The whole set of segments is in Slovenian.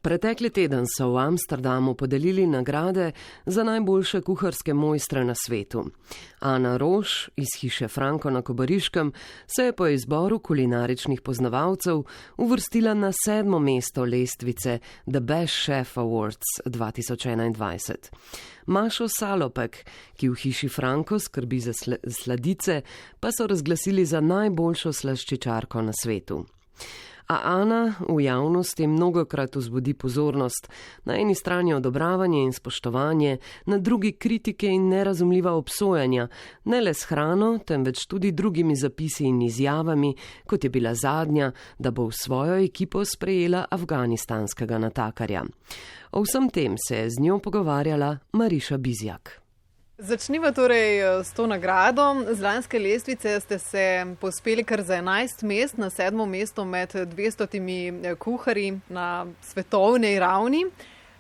Pretekli teden so v Amsterdamu podelili nagrade za najboljše kuharske mojstre na svetu. Ana Roš iz hiše Franko na Kobariškem se je po izboru kulinaričnih poznavalcev uvrstila na 7. mesto lestvice The Best Chef Awards 2021. Mašo Salopek, ki v hiši Franko skrbi za sladice, pa so razglasili za najboljšo slaščičarko na svetu. A Ana v javnosti mnogokrat vzbudi pozornost, na eni strani odobravanje in spoštovanje, na drugi kritike in nerazumljiva obsojanja, ne le s hrano, temveč tudi drugimi zapisi in izjavami, kot je bila zadnja, da bo v svojo ekipo sprejela afganistanskega natakarja. O vsem tem se je z njo pogovarjala Mariša Bizjak. Začniva torej s to nagrado. Z lanske lestvice ste se povzpeli kar za 11 mest, na 7. mesto med 200 kuharji na svetovnej ravni.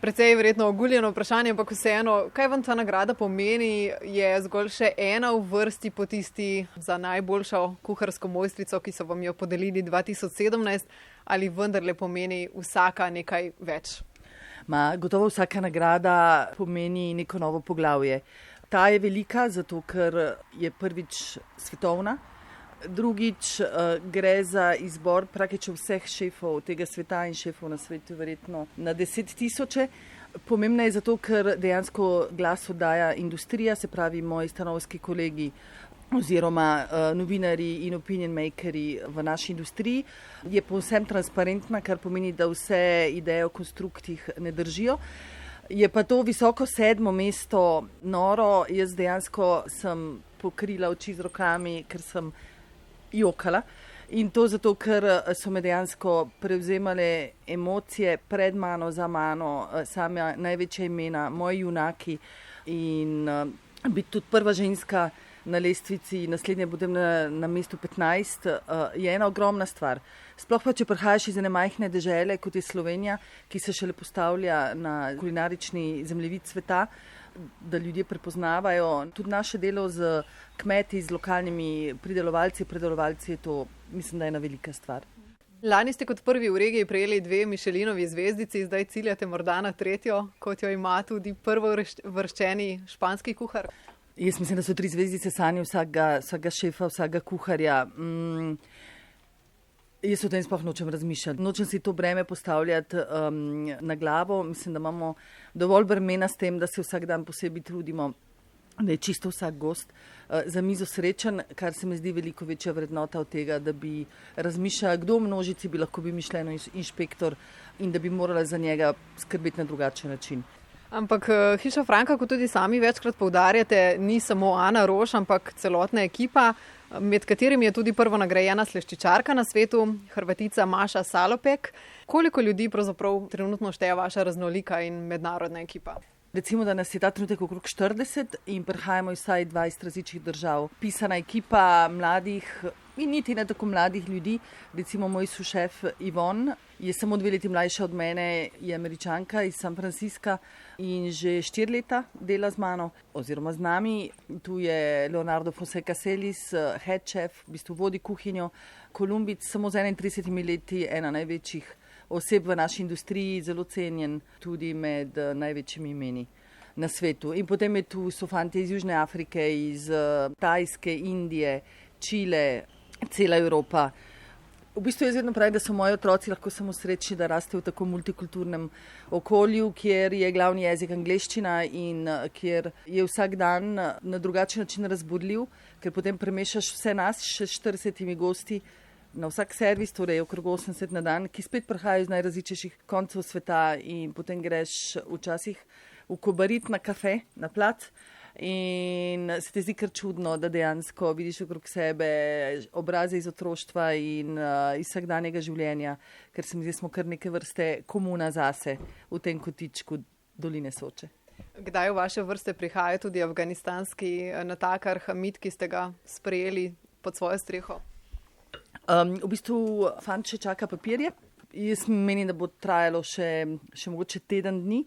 Precej je verjetno oguljeno vprašanje, ampak vseeno, kaj vam ta nagrada pomeni, je zgolj še ena v vrsti po tisti za najboljšo kuharsko mojstrico, ki so vam jo podelili 2017, ali vendarle pomeni vsaka nekaj več? Gotovo vsaka nagrada pomeni neko novo poglavje. Ta je velika, zato ker je prvič svetovna, drugič gre za izbor praktično vseh šefov tega sveta in šefov na svetu verjetno na 10 000. Pomembna je zato, ker dejansko glas oddaja industrija, se pravi moji stanovski kolegi oziroma novinari in opinion makeri v naši industriji. Je povsem transparentna, kar pomeni, da vse ideje o konstruktih ne držijo. Je pa to visoko 7. mesto noro, jaz dejansko sem pokrila oči z rokami, ker sem jokala. In to zato, ker so me dejansko prevzemale emocije pred mano, za mano, sama največja imena, moji junaki in biti tudi prva ženska na lestvici, naslednje budem na mestu 15, je ena ogromna stvar. Sploh pa, če prihajaš iz ene majhne dežele, kot je Slovenija, ki se šele postavlja na kulinarični zemljevid sveta, da ljudje prepoznavajo. Tudi naše delo z kmeti, z lokalnimi pridelovalci, je to, mislim, da je ena velika stvar. Lani ste kot prvi v regiji prejeli 2 Michelinovi zvezdici, zdaj ciljate morda na 3., kot jo ima tudi prvovrščeni španski kuhar. Jaz mislim, da so 3 zvezdice sanje vsakega šefa, vsakega kuharja. Jaz o tem sploh nočem razmišljati. Nočem si to breme postavljati na glavo. Mislim, da imamo dovolj bremena s tem, da se vsak dan posebej trudimo, da je čisto vsak gost za mizo srečen, kar se mi zdi veliko večja vrednota od tega, da bi razmišljala, kdo v množici bi lahko bil Michelin inšpektor in da bi morala za njega skrbeti na drugačen način. Ampak hiša Franka, kot tudi sami večkrat poudarjate, ni samo Ana Roš, ampak celotna ekipa, med katerimi je tudi prvo nagrajena slaščičarka na svetu, Hrvatica Maša Salopek. Koliko ljudi pravzaprav trenutno šteje vaša raznolika in mednarodna ekipa? Recimo, da nas je ta trenutek okrog 40 in prihajamo iz vsaj 20 različnih držav. Pisana ekipa mladih in niti ne tako mladih ljudi. Recimo moj sušef Ivon je samo 2 leti mlajša od mene, je Američanka iz San Francisca in že 4 leta dela z mano oziroma z nami. Tu je Leonardo Fonseca Celis, head chef, v bistvu vodi kuhinjo. Kolumbic, samo z 31 leti, ena največjih oseb v naši industriji, zelo cenjen tudi med največjimi imeni na svetu. In potem so fanti iz Južne Afrike, iz Tajske, Indije, Čile, cela Evropa. V bistvu jaz vedno pravim, da so moji otroci lahko samo srečni, da rastejo v tako multikulturnem okolju, kjer je glavni jezik angleščina in kjer je vsak dan na drugačen način razburljiv, ker potem premešaš vse nas še s 40 gosti na vsak servis, torej okrog 80 na dan, ki spet prihajajo iz najrazličnejših koncev sveta in potem greš včasih v Kobarit na kafe, na plac in se ti zdi kar čudno, da dejansko vidiš okrog sebe obraze iz otroštva in iz vsakdanjega življenja, ker se mi zdi, smo kar neke vrste komuna zase v tem kotičku doline Soče. Kdaj v vaše vrste prihaja tudi afganistanski natakar Hamid, ki ste ga sprejeli pod svojo streho? V bistvu fant še čaka papirje. Jaz menim, da bo trajalo še mogoče teden dni,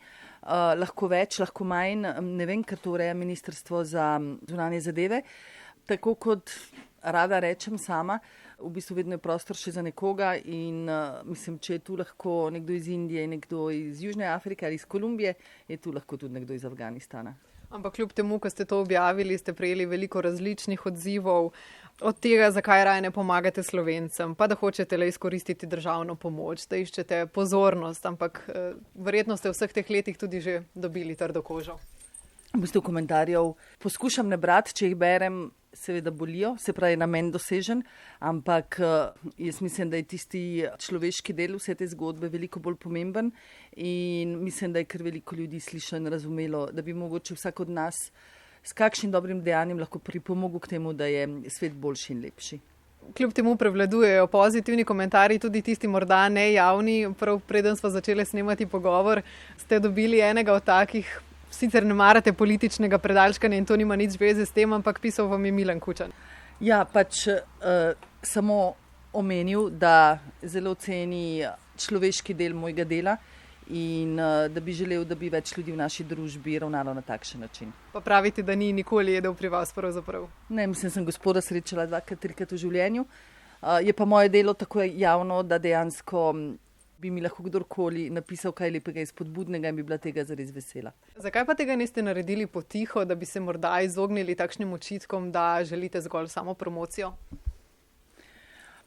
lahko več, lahko manj, ne vem, ker to ureja Ministrstvo za zunanje zadeve. Tako kot rada rečem sama, v bistvu vedno je prostor še za nekoga in mislim, če je tu lahko nekdo iz Indije, nekdo iz Južne Afrike ali iz Kolumbije, je tu lahko tudi nekdo iz Afganistana. Ampak kljub temu, ko ste to objavili, ste prejeli veliko različnih odzivov od tega, zakaj raje ne pomagate Slovencem, pa da hočete le izkoristiti državno pomoč, da iščete pozornost, ampak verjetno ste v vseh teh letih tudi že dobili trdo kožo. V bistvu komentarjev poskušam ne brati, če jih berem, seveda bolijo, se pravi namen dosežen, ampak jaz mislim, da je tisti človeški del vse te zgodbe veliko bolj pomemben in mislim, da je kar veliko ljudi slišalo in razumelo, da bi mogoče vsak od nas s kakšnim dobrim dejanjem lahko pripomogel k temu, da je svet boljši in lepši. Kljub temu prevladujejo pozitivni komentarji, tudi tisti morda nejavni. Prav preden smo začeli snemati pogovor, ste dobili enega od takih, sicer ne marate političnega predalčkanja in to nima nič veze s tem, ampak pisal vam je Milan Kučan. Ja, pač samo omenil, da zelo ceni človeški del mojega dela in da bi želel, da bi več ljudi v naši družbi ravnalo na takšen način. Pa pravite, da ni nikoli jedel pri vas pravzaprav? Ne, mislim, sem gospoda srečala 2-3 v življenju. Je pa moje delo tako javno, da dejansko bi mi lahko kdorkoli napisal kaj lepega in spodbudnega in bi bila tega zares vesela. Zakaj pa tega niste naredili potiho, da bi se morda izognili takšnim očitkom, da želite zgolj samo promocijo?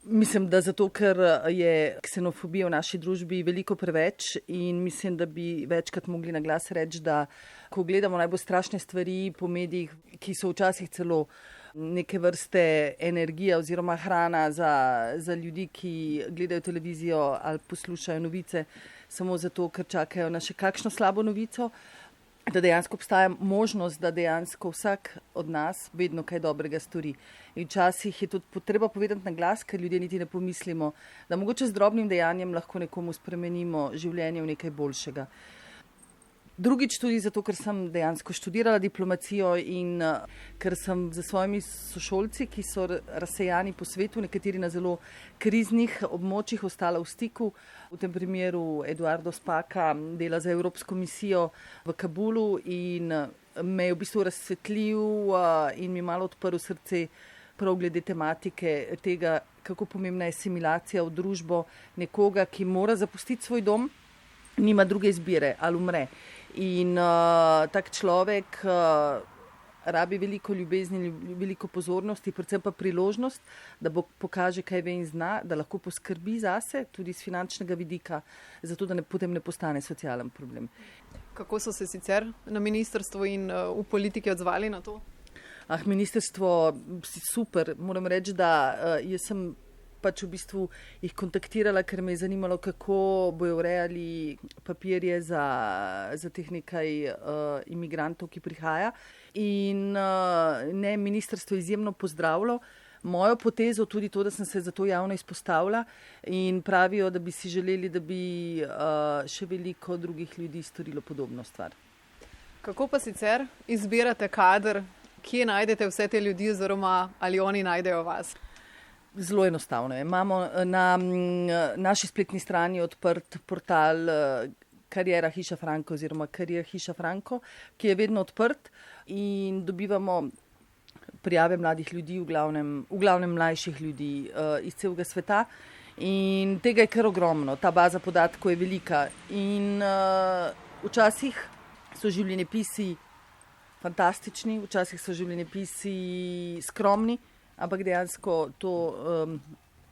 Mislim, da zato, ker je ksenofobija v naši družbi veliko preveč in mislim, da bi večkrat mogli na glas reči, da ko gledamo najbolj strašne stvari po medijih, ki so včasih celo neke vrste energija oziroma hrana za ljudi, ki gledajo televizijo ali poslušajo novice samo zato, ker čakajo na še kakšno slabo novico, da dejansko obstaja možnost, da dejansko vsak od nas vedno kaj dobrega stori. In včasih je to treba povedati na glas, ker ljudje niti ne pomislimo, da mogoče z drobnim dejanjem lahko nekomu spremenimo življenje v nekaj boljšega. Drugič tudi zato, ker sem dejansko študirala diplomacijo in ker sem za svojimi sošolci, ki so razsejani po svetu, nekateri na zelo kriznih območjih, ostala v stiku. V tem primeru Eduardo Spaka dela za Evropsko misijo v Kabulu in me je v bistvu razsvetlil in mi malo odprl srce prav glede tematike tega, kako pomembna je asimilacija v družbo nekoga, ki mora zapustiti svoj dom, nima druge izbire ali umre. In tak človek rabi veliko ljubezni, veliko pozornosti, predvsem pa priložnost, da pokaže, kaj ve in zna, da lahko poskrbi zase, tudi z finančnega vidika, zato da potem ne postane socialen problem. Kako so se sicer na ministrstvu in v politiki odzvali na to? Ministrstvo super. Moram reči, da jaz sem pač v bistvu jih kontaktirala, ker me je zanimalo, kako bojo urejali papirje za teh nekaj imigrantov, ki prihaja. In ministrstvo je izjemno pozdravilo mojo potezo, tudi to, da sem se za to javno izpostavila in pravijo, da bi si želeli, da bi še veliko drugih ljudi storilo podobno stvar. Kako pa sicer izbirate kader, kje najdete vse te ljudi oziroma ali oni najdejo vas? Zelo enostavno je. Imamo na naši spletni strani odprt portal Kariera Hiša Franko oziroma Karier Hiša Franko, ki je vedno odprt in dobivamo prijave mladih ljudi, v glavnem mlajših ljudi iz celega sveta. In tega je kar ogromno. Ta baza podatkov je velika. In včasih so življenjepisi fantastični, včasih so življenjepisi skromni, ampak dejansko to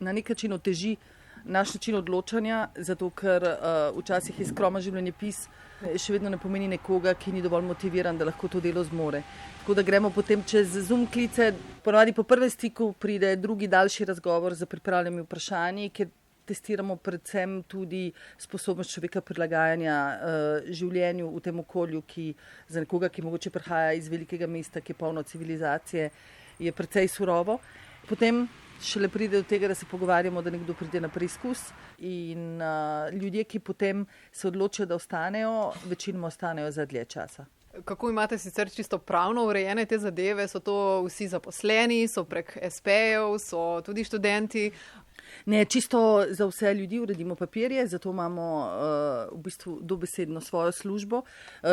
na nek način oteži naš način odločanja, zato ker včasih je skromen življenjepis še vedno ne pomeni nekoga, ki ni dovolj motiviran, da lahko to delo zmore. Tako da gremo potem čez Zoom klice, ponavadi po prvem stiku pride drugi daljši razgovor za pripravljenimi vprašanji, kjer testiramo predvsem tudi sposobnost človeka prilagajanja življenju v tem okolju, ki za nekoga, ki mogoče prihaja iz velikega mesta, ki je polno civilizacije, je precej surovo. Potem šele pride do tega, da se pogovarjamo, da nekdo pride na preizkus in ljudje, ki potem se odločijo, da ostanejo, večinoma ostanejo za dlje časa. Kako imate sicer čisto pravno urejene te zadeve? So to vsi zaposleni, so prek SP-jev, so tudi študenti? Ne, čisto za vse ljudi uredimo papirje, zato imamo v bistvu dobesedno svojo službo,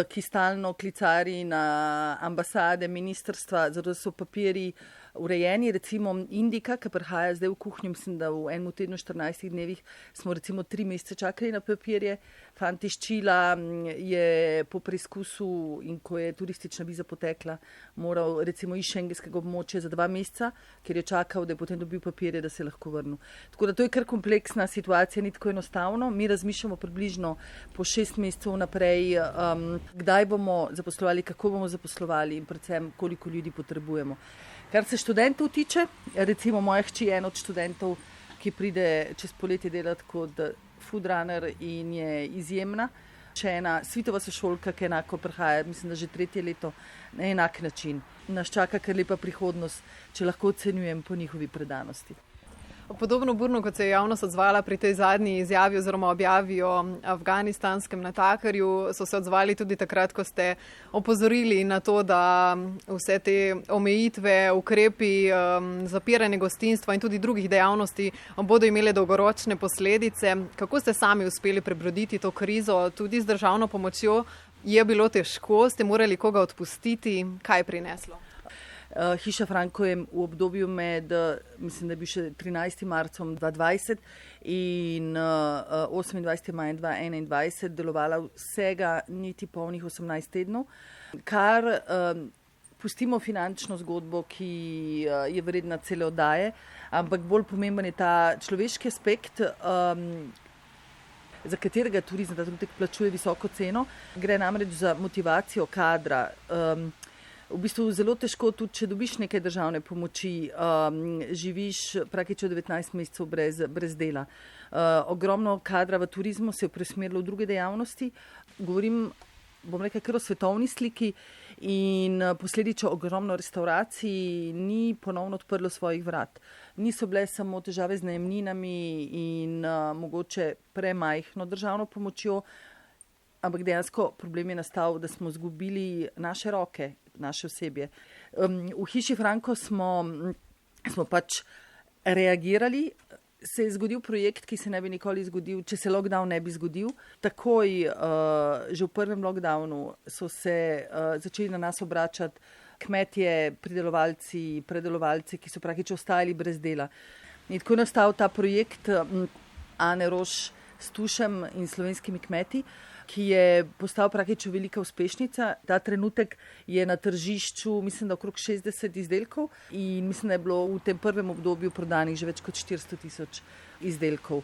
ki stalno klicari na ambasade, ministrstva, zato so papirji urejeni. Recimo Indika, ki prihaja zdaj v kuhnjo, mislim, da v enem tednu 14 dnevih smo recimo 3 mesece čakali na papirje. Fant iz Čila je po preizkusu in ko je turistična viza potekla, moral recimo iz šengenskega območja za 2 meseca, ker je čakal, da je potem dobil papirje, da se je lahko vrnil. Tako da to je kar kompleksna situacija, ni tako enostavno. Mi razmišljamo približno po 6 mesecev naprej, kdaj bomo zaposlovali, kako bomo zaposlovali in predvsem koliko ljudi potrebujemo. Kar se študentov tiče, recimo moja hči je en od študentov, ki pride čez poletje delati kot food runner in je izjemna. Še ena svitova sošolka, ki enako prihaja, mislim, da že 3. leto na enak način. Nas čaka kar lepa prihodnost, če lahko ocenjujem po njihovi predanosti. Podobno burno, kot se je javnost odzvala pri tej zadnji izjavi oziroma objavi o afganistanskem natakarju, so se odzvali tudi takrat, ko ste opozorili na to, da vse te omejitve, ukrepi, zapiranje gostinstva in tudi drugih dejavnosti bodo imele dolgoročne posledice. Kako ste sami uspeli prebroditi to krizo, tudi z državno pomočjo? Je bilo težko, ste morali koga odpustiti? Kaj je prineslo? Hiša Franko je v obdobju med, mislim, da je bil še 13. marcem 2020 in 28. majem 2021 delovala vsega niti polnih 18 tednov, kar pustimo finančno zgodbo, ki je vredna cele oddaje, ampak bolj pomemben je ta človeški aspekt, za katerega turizem ta trenutek plačuje visoko ceno. Gre namreč za motivacijo kadra. V bistvu zelo težko, tudi če dobiš nekaj državne pomoči, živiš praktično 19 mesecev brez dela. Ogromno kadra v turizmu se je presmerilo v druge dejavnosti. Govorim, bom rekla, kar o svetovni sliki in posledično ogromno restauracij ni ponovno odprlo svojih vrat. Niso bile samo težave z najemninami in mogoče premajhno državno pomočjo, ampak dejansko problem je nastal, da smo izgubili naše roke, naše osebje. V Hiši Franko smo pač reagirali. Se je zgodil projekt, ki se ne bi nikoli zgodil, če se lockdown ne bi zgodil. Takoj, že v prvem lockdownu, so se začeli na nas obračati kmetje, predelovalci, ki so praktično ostajali brez dela. In tako je nastal ta projekt Ane Roš s Tušem in slovenskimi kmeti, ki je postal praktično velika uspešnica. Ta trenutek je na tržišču, mislim, da okrog 60 izdelkov in mislim, da je bilo v tem prvem obdobju prodanih že več kot 400 000 izdelkov.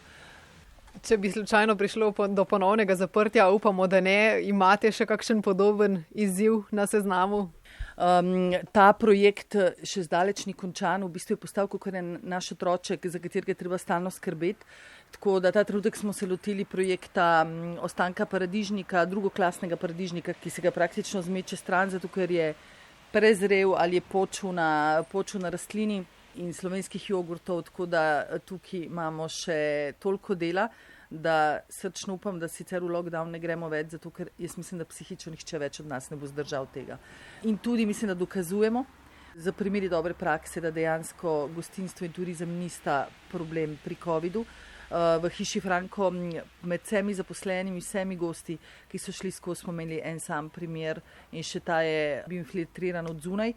Če bi slučajno prišlo do ponovnega zaprtja, upamo, da ne, imate še kakšen podoben izziv na seznamu? Ta projekt še zdaleč ni končan, v bistvu je postal kot naš otroček, za katerega je treba stalno skrbeti. Tako da ta trenutek smo se lotili projekta ostanka paradižnika, drugoklasnega paradižnika, ki se ga praktično zmeče stran, zato ker je prezrel ali je počil na rastlini in slovenskih jogurtov, tako da tukaj imamo še toliko dela, da srčno upam, da sicer v lockdown ne gremo več, zato ker jaz mislim, da psihično nihče več od nas ne bo zdržal tega. In tudi mislim, da dokazujemo za primeri dobre prakse, da dejansko gostinstvo in turizem nista problem pri covidu. V Hiši Franko med vsemi zaposlenimi, vsemi gosti, ki so šli skozi, smo imeli en sam primer in še ta je bil infiltriran od zunaj.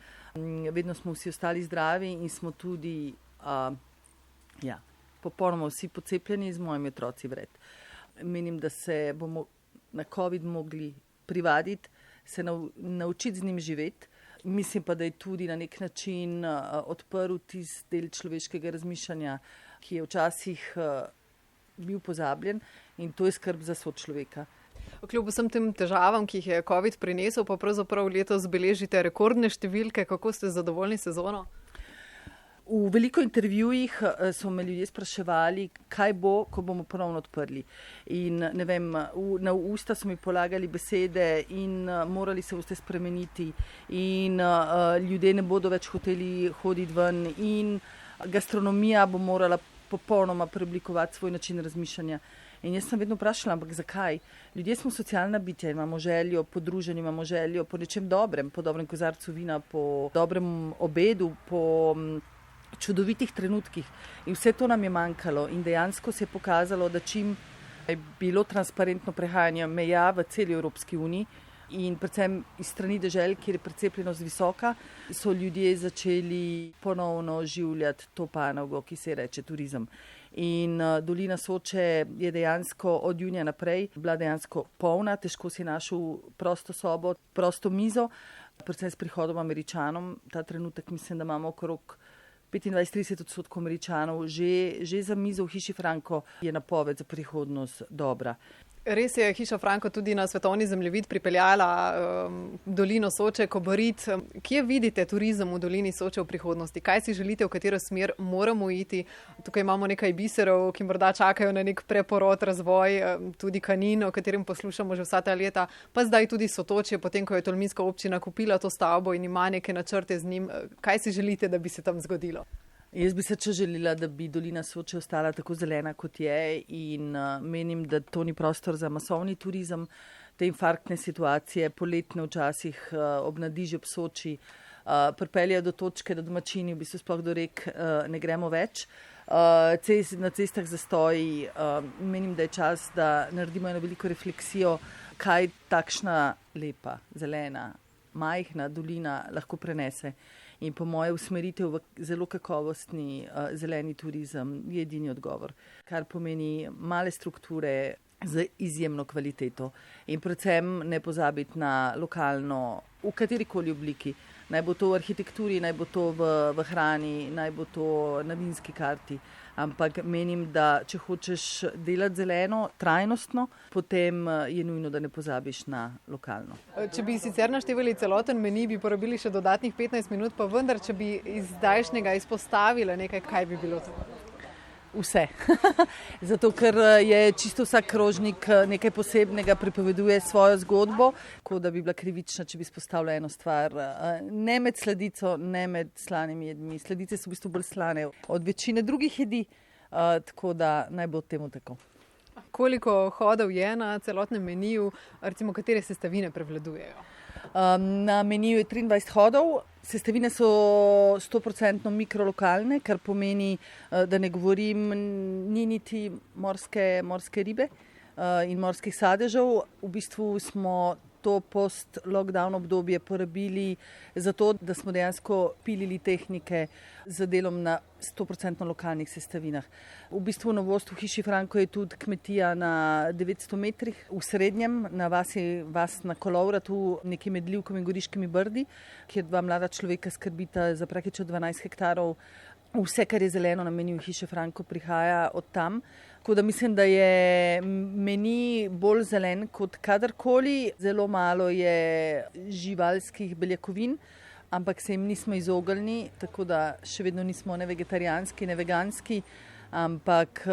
Vedno smo vsi ostali zdravi in smo tudi popolnoma vsi pocepljeni, z mojimi otroci vred. Menim, da se bomo na COVID mogli privaditi, se naučiti z njim živeti. Mislim pa, da je tudi na nek način odprl tisti del človeškega razmišljanja, ki je včasih bil pozabljen in to je skrb za sočloveka. Kljub vsem tem težavam, ki jih je COVID prinesel, pa pravzaprav letos beležite rekordne številke. Kako ste zadovoljni sezono? V veliko intervjujih so me ljudje spraševali, kaj bo, ko bomo ponovno odprli. In ne vem, na usta so mi polagali besede in morali se vse spremeniti in ljudje ne bodo več hoteli hoditi ven in gastronomija bo morala popolnoma preoblikovati svoj način razmišljanja. In jaz sem vedno vprašala, ampak zakaj? Ljudje smo socialna bitja, imamo željo po druženju, imamo željo po nečem dobrem, po dobrem kozarcu vina, po dobrem obedu, po čudovitih trenutkih. In vse to nam je manjkalo in dejansko se je pokazalo, da čim je bilo transparentno prehajanje meja v celi Evropski uniji, In predvsem iz strani dežel, kjer je precepljenost visoka, so ljudje začeli ponovno življati to panogo, ki se reče turizem. In dolina Soče je dejansko od junija naprej bila dejansko polna, težko si našel prosto sobo, prosto mizo, predvsem s prihodom Američanom. Ta trenutek mislim, da imamo okrog 25-30% Američanov že za mizo v hiši Franko, je napoved za prihodnost dobra. Res je hiša Franko tudi na svetovni zemljevid pripeljala dolino Soče, Kobarid. Kje vidite turizem v dolini Soče v prihodnosti? Kaj si želite, v katero smer moramo iti? Tukaj imamo nekaj biserov, ki morda čakajo na nek preporod, razvoj, tudi Kanin, o katerem poslušamo že vsa ta leta, pa zdaj tudi Sotočje, potem ko je tolminska občina kupila to stavbo in ima neke načrte z njim. Kaj si želite, da bi se tam zgodilo? Jaz bi se želela, da bi dolina Soče ostala tako zelena, kot je, in menim, da to ni prostor za masovni turizem. Te infarktne situacije, poletne včasih ob Nadiži, ob Soči, pripeljajo do točke, da domačini v bistvu sploh do rek ne gremo več. Na cestah zastoji, menim, da je čas, da naredimo eno veliko refleksijo, kaj takšna lepa, zelena, majhna dolina lahko prenese. In po moje usmeritev v zelo kakovostni zeleni turizem je edini odgovor, kar pomeni male strukture z izjemno kvaliteto in predvsem ne pozabiti na lokalno, v katerikoli obliki. Naj bo to v arhitekturi, naj bo to v hrani, naj bo to na vinski karti. Ampak menim, da če hočeš delati zeleno, trajnostno, potem je nujno, da ne pozabiš na lokalno. Če bi sicer naštevali celoten meni, bi porabili še dodatnih 15 minut, pa vendar, če bi iz zdajšnjega izpostavila nekaj, kaj bi bilo to? Vse. Zato, ker je čisto vsak krožnik nekaj posebnega, pripoveduje svojo zgodbo, tako da bi bila krivična, če bi izpostavila eno stvar. Ne med sladico, ne med slanimi jedmi. Sladice so v bistvu bolj slane od večine drugih jedi, tako da naj bo temu tako. Koliko hodov je na celotnem meniju, recimo katere sestavine prevladujejo? Na meniju je 23 hodov, sestavine so 100% mikrolokalne, kar pomeni, da ne govorim, ni niti morske ribe in morskih sadežev. V bistvu smo to post-lockdown obdobje porabili za to, da smo dejansko pilili tehnike z delom na 100% lokalnih sestavinah. V bistvu novost v hiši Franko je tudi kmetija na 900 metrih v Srednjem, na vas na Kolovra, tu nekje med Livkom in Goriškimi brdi, kjer dva mlada človeka skrbita za praktično 12 hektarov. Vse, kar je zeleno na meniju hiše Franko, prihaja od tam. Tako da mislim, da je meni bolj zelen kot kadarkoli. Zelo malo je živalskih beljakovin, ampak se jim nismo izognili, tako da še vedno nismo ne vegetarijanski, ne veganski, ampak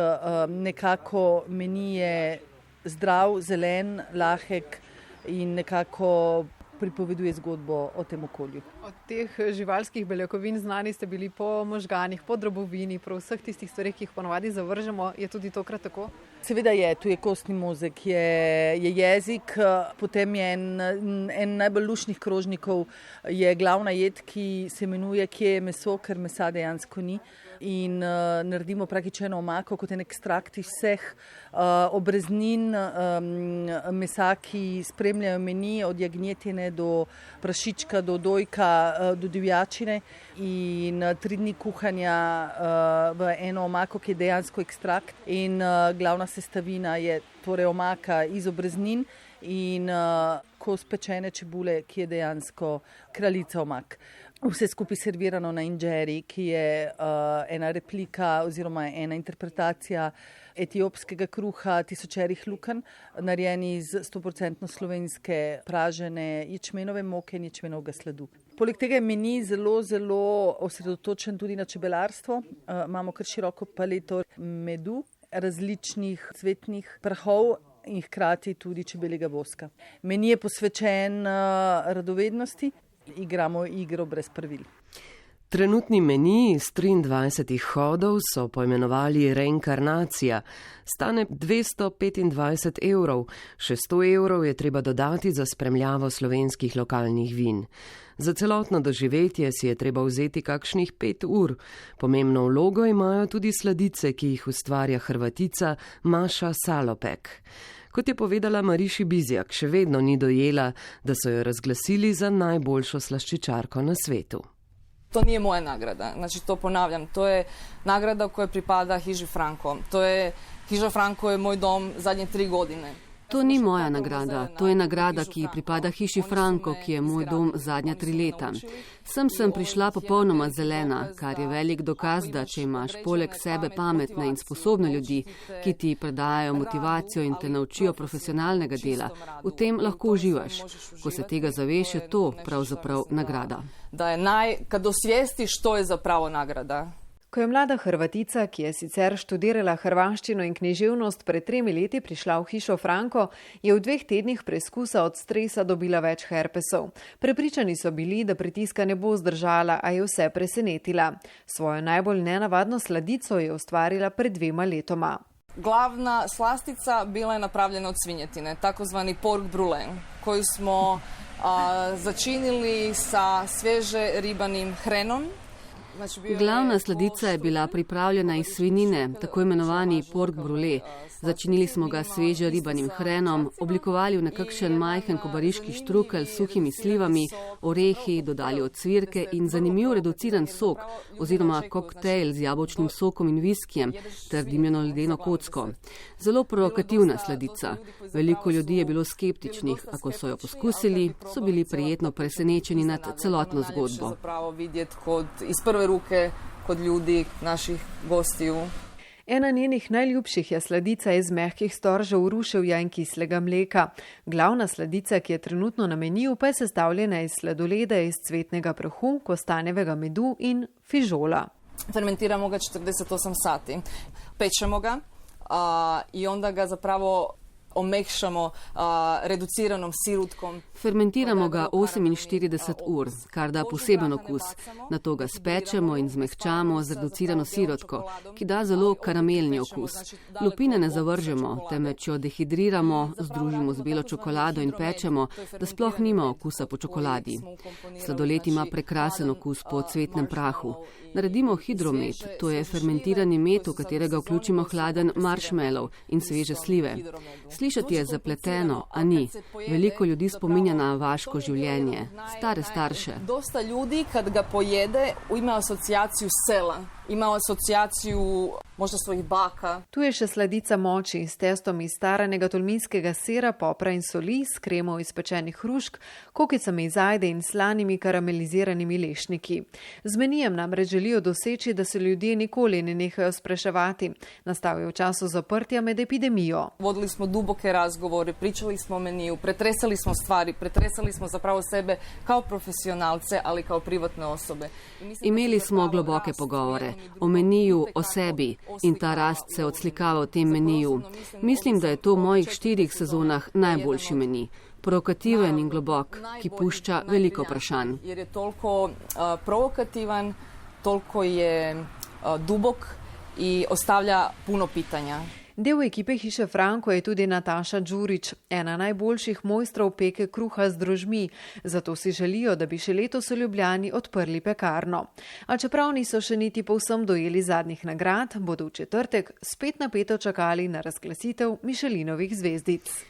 nekako meni je zdrav, zelen, lahek in nekako pripoveduje zgodbo o tem okolju. Od teh živalskih beljakovin znani ste bili po možganih, po drobovini, po vseh tistih stvareh, ki jih ponovadi zavržemo. Je tudi tokrat tako? Seveda je, tu je kostni mozek, je jezik, potem je en najbolj lušnih krožnikov, je glavna jed, ki se imenuje Kje je meso, ker mesa dejansko ni. In naredimo praktično eno omako kot en ekstrakt iz vseh obreznin mesa, ki spremljajo meni, od jagnjetine do prašička, do dojka, do divjačine, in 3 dni kuhanja v eno omako, ki je dejansko ekstrakt, in glavna sestavina je torej omaka iz obreznin in kos pečene čebule, ki je dejansko kraljica omak. Vse skupaj servirano na injeri, ki je ena replika oziroma ena interpretacija etiopskega kruha tisočerih lukenj, narejeni iz 100% slovenske pražene ječmenove moke in ječmenovega sladu. Poleg tega je meni zelo, zelo osredotočen tudi na čebelarstvo. Imamo kar široko paleto medu, različnih cvetnih prahov in hkrati tudi čebeljega voska. Meni je posvečen radovednosti. Igramo igro brez pravil. Trenutni meni iz 23 hodov so poimenovali Reinkarnacija. Stane 225 €. Še 100 € je treba dodati za spremljavo slovenskih lokalnih vin. Za celotno doživetje si je treba vzeti kakšnih 5 ur. Pomembno vlogo imajo tudi sladice, ki jih ustvarja Hrvatica Maša Salopek. Kot je povedala Mariši Bizjak, še vedno ni dojela, da so jo razglasili za najboljšo slaščičarko na svetu. To nije moja nagrada, znači to ponavljam, to je nagrada koja pripada Hiži Franko. Hiža Franko je moj dom zadnje 3 godine. To ni moja nagrada, to je nagrada, ki pripada Hiši Franko, ki je moj dom zadnja 3 leta. Sem prišla popolnoma zelena, kar je velik dokaz, da če imaš poleg sebe pametne in sposobne ljudi, ki ti predajajo motivacijo in te naučijo profesionalnega dela, v tem lahko uživaš. Ko se tega zaveš, je to pravzaprav nagrada. Kad osvijestiš, to je zapravo nagrada. Ko je mlada Hrvatica, ki je sicer študirala hrvaščino in književnost, pred 3 leti prišla v Hišo Franko, je v 2 tednih preizkusa od stresa dobila več herpesov. Prepričani so bili, da pritiska ne bo zdržala, a je vse presenetila. Svojo najbolj nenavadno sladico je ustvarila pred 2 letoma. Glavna slastica bila je napravljena od svinjetine, takozvani pork brulee, koju smo začinili sa svježe ribanim hrenom. Glavna sladica je bila pripravljena iz svinjine, tako imenovani pork brulee. Začinili smo ga sveže ribanim hrenom, oblikovali v nekakšen majhen kobariški štrukelj s suhimi slivami, orehi, dodali ocvirke in zanimiv reduciran sok oziroma koktejl z jabolčnim sokom in viskijem ter dimljeno ledeno kocko. Zelo provokativna sladica. Veliko ljudi je bilo skeptičnih, a ko so jo poskusili, so bili prijetno presenečeni nad celotno zgodbo. Iz prve ruke kod ljudi, naših gostiju. Ena njenih najljubših je sladica iz mehkih storžev ruševja in kislega mleka. Glavna sladica, ki je trenutno na meniju, pa je sestavljena iz sladoleda iz cvetnega prahu, kostanjevega medu in fižola. Fermentiramo ga 48 sati. Pečemo ga i onda ga zapravo omekšamo reduciranom sirutkom. Fermentiramo ga 48 ur, kar da poseben okus. Nato ga spečemo in zmehčamo z reducirano sirotko, ki da zelo karamelni okus. Lupine ne zavržemo, temveč jo dehidriramo, združimo z belo čokolado in pečemo, da sploh nima okusa po čokoladi. Sladoled ima prekrasen okus po cvetnem prahu. Naredimo hidromet, to je fermentirani med, v katerega vključimo hladen marshmallow in sveže slive. Slišati je zapleteno, a ni. Veliko ljudi spominja na vaško življenje, stare starše. Dosta ljudi, kad ga pojede, ima asocijaciju sela, ima asocijaciju možda svojih baka. Tu je še sladica moči s testom iz staranega tolminskega sira, popra in soli, s kremo iz pečenih hrušk, kokicami iz ajde in slanimi karameliziranimi lešniki. Z menijem namreč želijo doseči, da se ljudje nikoli ne nehajo spraševati. Nastal je v času zaprtja med epidemijo. Vodili smo duboke razgovore, pričali smo o meniju, pretresali smo stvari, pretresali smo zapravo sebe kao profesionalce, ali kao privatne osobe. Imeli smo globoke pogovore o meniju, o sebi in ta rast se odslikava v tem meniju. Mislim, da je to v mojih 4 sezonah najboljši meni. Provokativen in globok, ki pušča veliko vprašanj. Jer je toliko provokativan, toliko je dubok i ostavlja puno pitanja. Del ekipe Hiše Franko je tudi Nataša Đurić, ena najboljših mojstrov peke kruha z drožmi, zato si želijo, da bi še letos v Ljubljani odprli pekarno. A čeprav niso še niti povsem dojeli zadnjih nagrad, bodo v četrtek spet napeto čakali na razglasitev Michelinovih zvezdic.